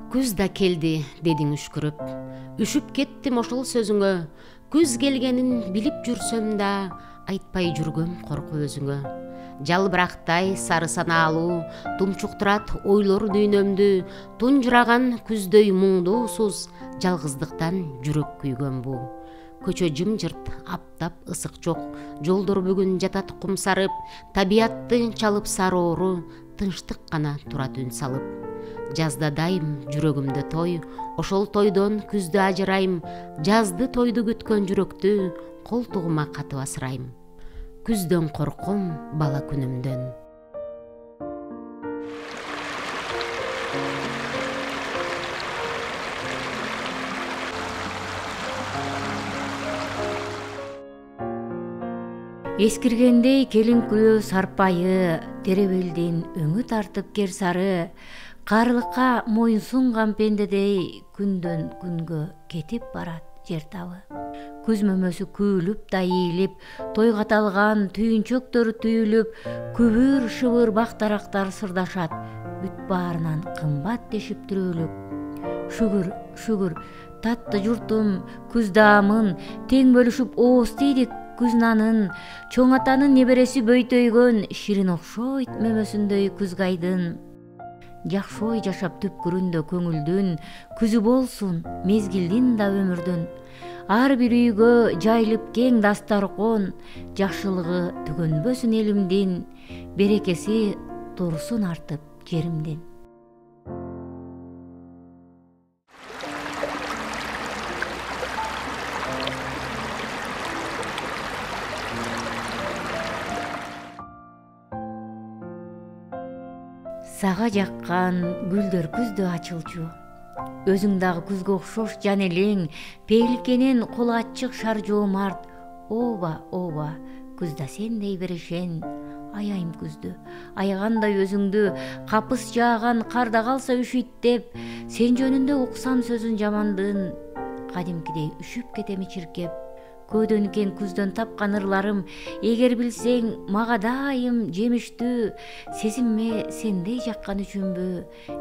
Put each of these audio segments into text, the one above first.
Күз да келди, дедиң үшкүрүп. Үшүп кеттим ошол сөзүңө. Күз келгенин билип жүрсөм да, айтпай жүргөм корку өзүңө. Жалбырактай сары санаалуу, тумчуктурат ойлор дүйнөмдү. Тунжураган күздөй муңдуусуз, жалгыздыктан жүрөк күйгөн бу. Көчө жымжырт, аптап ысык жок. Жолдор бүгүн жатат кумсарып, табиятты чалып сароору, тынчтык гана турат үн салып. Жазда дайым жүрөгүмдө той, ошол тойдон күздү ажырайм. Жазды тойду күткөн жүрөктү колтугума катып асырайм. Күздөн корком бала күнүмдөн. Эскиргендей келиңкүлөө сарпайы, теребелдин өңү тартып кер сары, карлыкка моюн сунган пендедей күндөн күнгө кетип барат жер табы. Күз мөмөсү күүлүп да ийилип, тойго аталган түйүнчөктөр түйүлүп, күбүр шыбыр бактарактар сырдашат, бүт баарынан кымбат дешип түрөлүп. Шүгүр, шүгүр, татты журтум, күз даамын тең бөлүшүп ооз тийдик күз нанын. Чоң атанын небереси бөйтөйгөн, ширин окшойт мөмөсүндөй күзгайдын. Жакшы ой жашап түпкүрүндө көңүлдүн, күзү болсун мезгилдин да өмүрдүн. Ар бир үйгө жайылып кең дастаркон, жакшылыгы түгөнбөсүн элимдин, берекеси турсун артып жеримдин. Сага жаккан гүлдөр күздө ачылчу. Өзүң дагы күзгө окшош жан элең, пейилкенен колу ачык шар жоомарт. Ооба, ооба, күздө сендей берешен. Аяйм күздү, аягандай өзүңдү, капыс жааган карда калса үшүйт сен жөнүндө уксам сөзүн жамандын. Кадимкидей үшүп кетем ичиркеп. Көөдөн экен күздөн тапкан ырларым, эгер билсең, мага дайым жемиштүү. Сезимме сендей жаккан үчүнбү,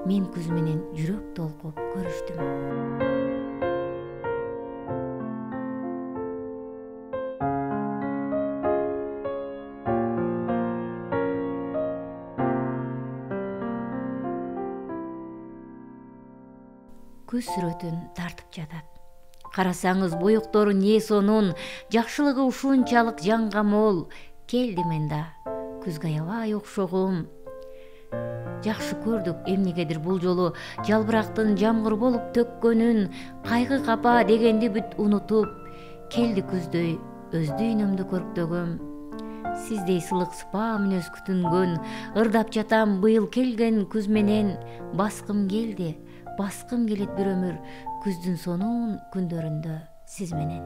мен күз менен жүрөк толкуп көрүштүм. Күз сүрөтүн тартып жатат. Карасаңыз боектору не сонун, жакшылыгы ушунчалык жанга мол. Келди мен да күзгө аябай окшогом. Жакшы көрдүк эмнегедир бул жолу жалбырактын жамгыр болуп төккөнүн, кайгы капа дегенди бүт унутуп. Келди күздөй өз дүйнөмдү көрктөгөм. Сиздей сылык сыпаа мүнөз күтүнгөн, ырдап жатам быйыл келген күз менен. Баскым келди, баскым келет бир өмүр, күздүн сонун күндөрүндө сиз менен.